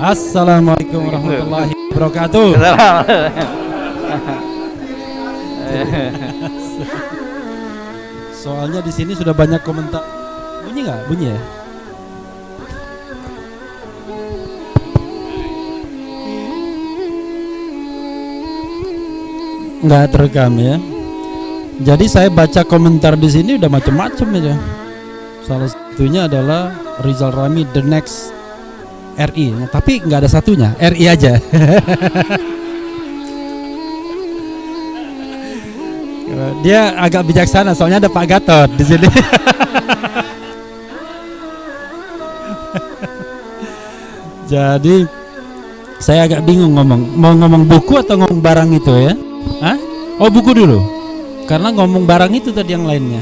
Assalamualaikum warahmatullahi wabarakatuh. Soalnya di sini sudah banyak komentar. Bunyi nggak? Bunyi ya? Nggak terekam ya. Jadi saya baca komentar di sini udah macam-macam aja. Salah satunya adalah Rizal Ramli the next RI, tapi nggak ada satunya, RI aja. Dia agak bijaksana, soalnya ada Pak Gatot di sini. Jadi saya agak bingung mau ngomong buku atau ngomong barang itu ya? Hah? Oh buku dulu, karena ngomong barang itu tadi yang lainnya.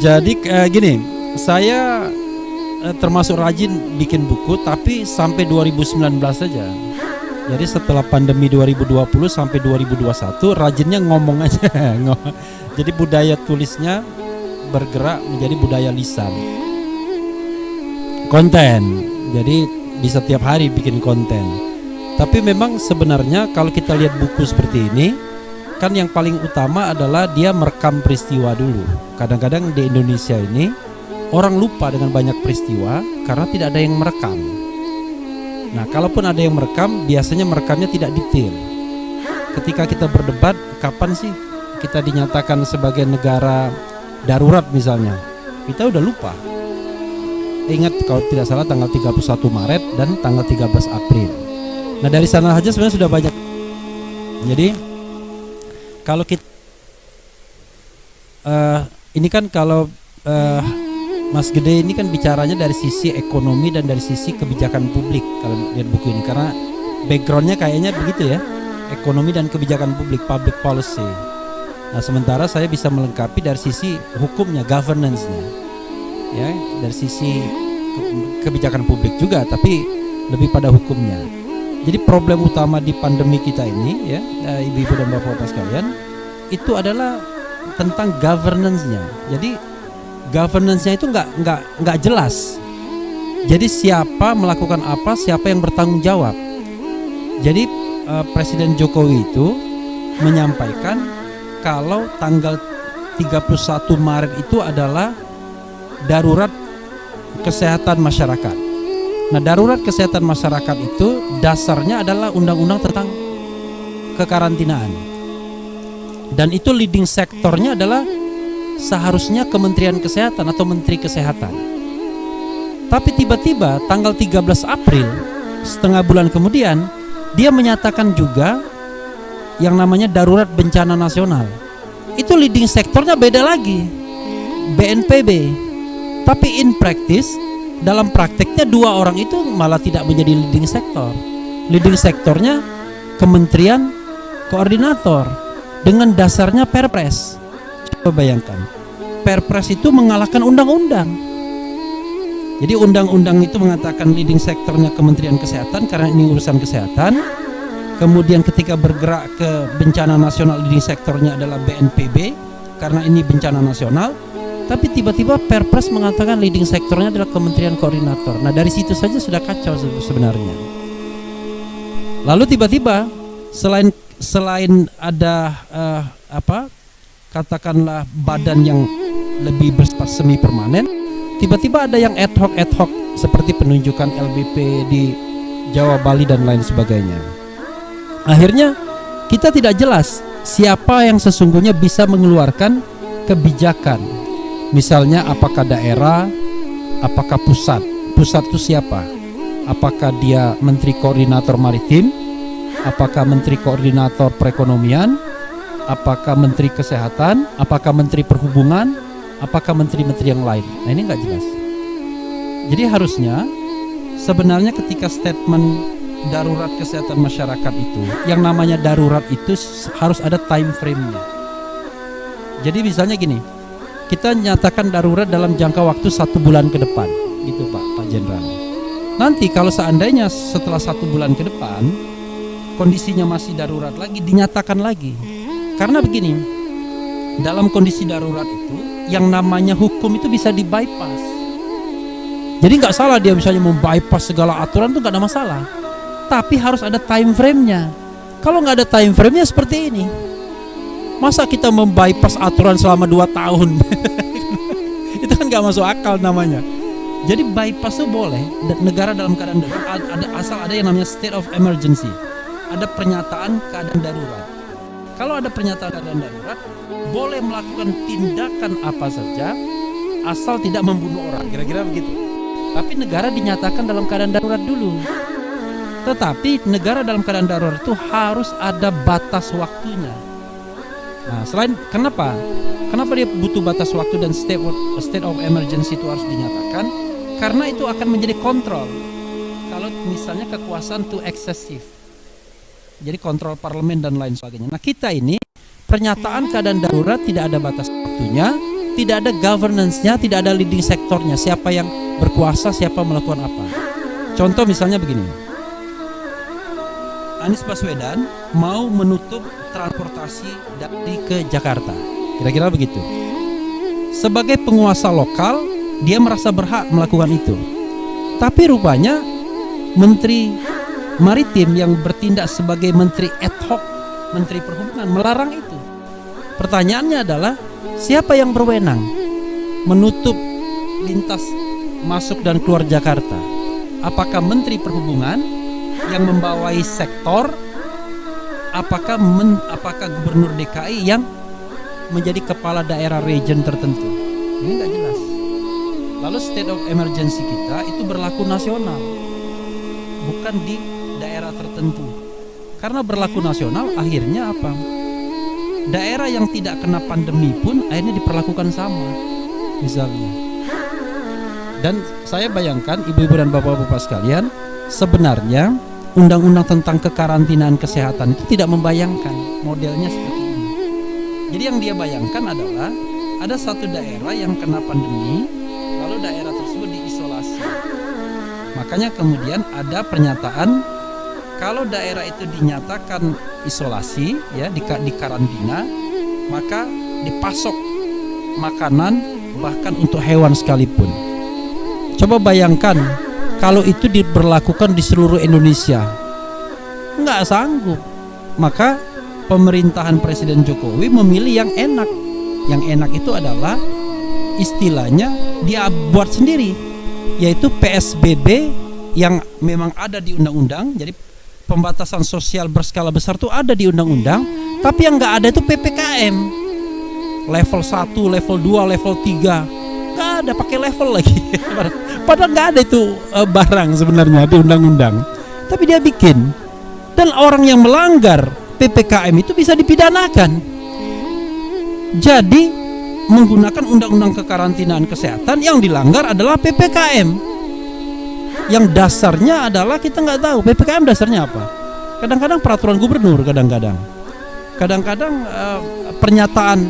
Jadi gini, saya termasuk rajin bikin buku, tapi sampai 2019 saja. Jadi setelah pandemi 2020 sampai 2021 rajinnya ngomong aja. Jadi budaya tulisnya bergerak menjadi budaya lisan. Konten. Jadi di setiap hari bikin konten. Tapi memang sebenarnya kalau kita lihat buku seperti ini, kan yang paling utama adalah dia merekam peristiwa dulu. Kadang-kadang di Indonesia ini orang lupa dengan banyak peristiwa karena tidak ada yang merekam. Nah, kalaupun ada yang merekam, biasanya merekamnya tidak detail. Ketika kita berdebat, kapan sih kita dinyatakan sebagai negara darurat misalnya, kita udah lupa. Ingat kalau tidak salah tanggal 31 Maret dan tanggal 13 April. Nah, dari sana saja sebenarnya sudah banyak. Jadi kalau kita ini kan kalau Mas Gede ini kan bicaranya dari sisi ekonomi dan dari sisi kebijakan publik kalau lihat buku ini, karena backgroundnya kayaknya begitu ya, ekonomi dan kebijakan publik, public policy. Nah, sementara saya bisa melengkapi dari sisi hukumnya, governance-nya, ya, dari sisi kebijakan publik juga, tapi lebih pada hukumnya. Jadi problem utama di pandemi kita ini, ya, ibu-ibu dan bapak-bapak sekalian, itu adalah tentang governance-nya. Jadi governance-nya itu nggak jelas. Jadi siapa melakukan apa, siapa yang bertanggung jawab. Jadi Presiden Jokowi itu menyampaikan kalau tanggal 31 Maret itu adalah darurat kesehatan masyarakat. Nah, darurat kesehatan masyarakat itu dasarnya adalah undang-undang tentang kekarantinaan. Dan itu leading sektornya adalah seharusnya Kementerian Kesehatan atau Menteri Kesehatan. Tapi tiba-tiba tanggal 13 April, setengah bulan kemudian, dia menyatakan juga yang namanya darurat bencana nasional. Itu leading sektornya beda lagi, BNPB. Tapi in practice, dalam prakteknya dua orang itu malah tidak menjadi leading sektor. Leading sektornya Kementerian Koordinator dengan dasarnya Perpres. Coba bayangkan, Perpres itu mengalahkan undang-undang. Jadi undang-undang itu mengatakan leading sektornya Kementerian Kesehatan karena ini urusan kesehatan. Kemudian ketika bergerak ke bencana nasional, leading sektornya adalah BNPB karena ini bencana nasional. Tapi tiba-tiba Perpres mengatakan leading sektornya adalah Kementerian Koordinator. Nah, dari situ saja sudah kacau sebenarnya. Lalu tiba-tiba selain ada katakanlah badan yang lebih bersifat semi permanen, tiba-tiba ada yang ad hoc seperti penunjukan LBP di Jawa, Bali dan lain sebagainya. Akhirnya kita tidak jelas siapa yang sesungguhnya bisa mengeluarkan kebijakan. Misalnya apakah daerah, apakah pusat? Pusat itu siapa? Apakah dia Menteri Koordinator Maritim? Apakah Menteri Koordinator Perekonomian? Apakah Menteri Kesehatan, apakah Menteri Perhubungan, apakah menteri-menteri yang lain? Nah, ini nggak jelas. Jadi harusnya sebenarnya ketika statement darurat kesehatan masyarakat itu, yang namanya darurat itu harus ada time frame-nya. Jadi misalnya gini, kita nyatakan darurat dalam jangka waktu 1 bulan ke depan, gitu Pak Jenderal. Nanti kalau seandainya setelah 1 bulan ke depan kondisinya masih darurat lagi, dinyatakan lagi. Karena begini, dalam kondisi darurat itu yang namanya hukum itu bisa di bypass. Jadi nggak salah dia misalnya membypass segala aturan, itu nggak ada masalah. Tapi harus ada time frame-nya. Kalau nggak ada time frame-nya seperti ini, masa kita membypass aturan selama 2 tahun? Itu kan nggak masuk akal namanya. Jadi bypass itu boleh, negara dalam keadaan darurat asal ada yang namanya state of emergency. Ada pernyataan keadaan darurat. Kalau ada pernyataan keadaan darurat, boleh melakukan tindakan apa saja asal tidak membunuh orang, kira-kira begitu. Tapi negara dinyatakan dalam keadaan darurat dulu. Tetapi negara dalam keadaan darurat itu harus ada batas waktunya. Nah, selain kenapa dia butuh batas waktu dan state of emergency itu harus dinyatakan? Karena itu akan menjadi kontrol. Kalau misalnya kekuasaan itu eksesif, jadi kontrol parlemen dan lain sebagainya. Nah, kita ini pernyataan keadaan darurat tidak ada batas waktunya, tidak ada governance-nya, tidak ada leading sektornya. Siapa yang berkuasa, siapa melakukan apa. Contoh misalnya begini, Anies Baswedan mau menutup transportasi dari ke Jakarta, kira-kira begitu. Sebagai penguasa lokal, dia merasa berhak melakukan itu. Tapi rupanya Menteri Maritim yang bertindak sebagai Menteri ad hoc, Menteri Perhubungan, melarang itu. Pertanyaannya adalah, siapa yang berwenang menutup lintas masuk dan keluar Jakarta? Apakah Menteri Perhubungan yang membawai sektor? Apakah Gubernur DKI yang menjadi kepala daerah region tertentu? Ini nggak jelas. Lalu state of emergency kita itu berlaku nasional, bukan di daerah tertentu. Karena berlaku nasional, akhirnya apa? Daerah yang tidak kena pandemi pun akhirnya diperlakukan sama, misalnya. Dan saya bayangkan ibu-ibu dan bapak-bapak sekalian, sebenarnya undang-undang tentang kekarantinaan kesehatan itu tidak membayangkan modelnya seperti ini. Jadi yang dia bayangkan adalah ada satu daerah yang kena pandemi, lalu daerah tersebut diisolasi. Makanya kemudian ada pernyataan, kalau daerah itu dinyatakan isolasi, ya, di karantina, maka dipasok makanan bahkan untuk hewan sekalipun. Coba bayangkan kalau itu diberlakukan di seluruh Indonesia, nggak sanggup. Maka pemerintahan Presiden Jokowi memilih yang enak. Yang enak itu adalah istilahnya dia buat sendiri, yaitu PSBB yang memang ada di undang-undang. Jadi pembatasan sosial berskala besar itu ada di undang-undang, tapi yang nggak ada itu PPKM level 1, level 2, level 3, nggak ada, pakai level lagi. Padahal nggak ada itu barang sebenarnya di undang-undang, tapi dia bikin. Dan orang yang melanggar PPKM itu bisa dipidanakan. Jadi menggunakan undang-undang kekarantinaan kesehatan, yang dilanggar adalah PPKM. Yang dasarnya adalah kita nggak tahu PPKM dasarnya apa. Kadang-kadang peraturan gubernur, kadang-kadang pernyataan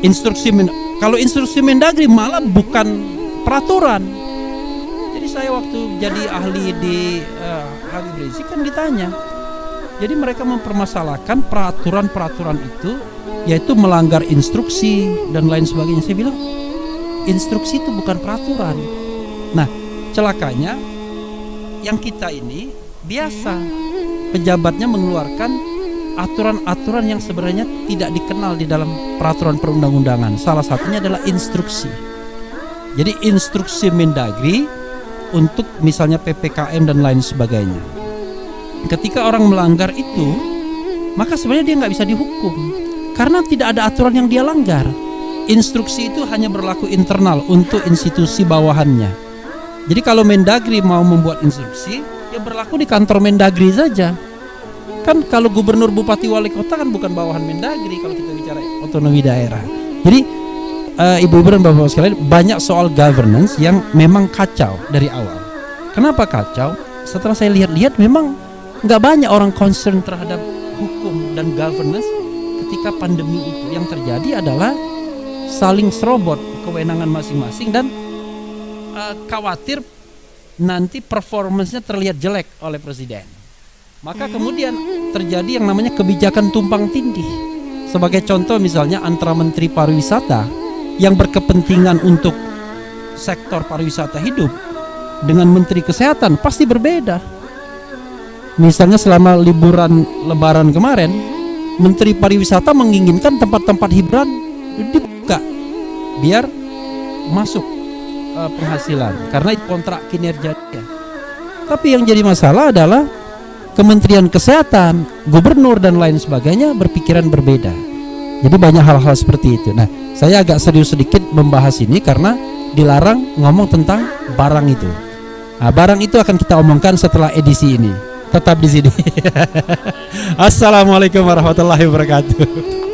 instruksi. Kalau instruksi Mendagri malah bukan peraturan. Jadi saya waktu jadi ahli di Habib Rizik kan ditanya. Jadi mereka mempermasalahkan peraturan-peraturan itu, yaitu melanggar instruksi dan lain sebagainya. Saya bilang instruksi itu bukan peraturan. Nah, celakanya yang kita ini biasa pejabatnya mengeluarkan aturan-aturan yang sebenarnya tidak dikenal di dalam peraturan perundang-undangan. Salah satunya adalah instruksi. Jadi instruksi Mendagri untuk misalnya PPKM dan lain sebagainya. Ketika orang melanggar itu, maka sebenarnya dia nggak bisa dihukum karena tidak ada aturan yang dia langgar. Instruksi itu hanya berlaku internal untuk institusi bawahannya. Jadi kalau Mendagri mau membuat instruksi, ya berlaku di kantor Mendagri saja. Kan kalau gubernur, bupati, wali kota kan bukan bawahan Mendagri kalau kita bicara otonomi daerah. Jadi ibu-ibu dan bapak-bapak sekalian, banyak soal governance yang memang kacau dari awal. Kenapa kacau? Setelah saya lihat-lihat, memang nggak banyak orang concern terhadap hukum dan governance ketika pandemi itu. Yang terjadi adalah saling serobot kewenangan masing-masing dan khawatir nanti performance-nya terlihat jelek oleh presiden. Maka kemudian terjadi yang namanya kebijakan tumpang tindih. Sebagai contoh misalnya antara Menteri Pariwisata yang berkepentingan untuk sektor pariwisata hidup dengan Menteri Kesehatan pasti berbeda. Misalnya selama liburan Lebaran kemarin, Menteri Pariwisata menginginkan tempat-tempat hiburan dibuka biar masuk penghasilan karena kontrak kinerjanya. Tapi yang jadi masalah adalah Kementerian Kesehatan, gubernur dan lain sebagainya berpikiran berbeda. Jadi banyak hal-hal seperti itu. Nah, saya agak serius sedikit membahas ini karena dilarang ngomong tentang barang itu. Nah, barang itu akan kita omongkan setelah edisi ini. Tetap di sini. Assalamualaikum warahmatullahi wabarakatuh.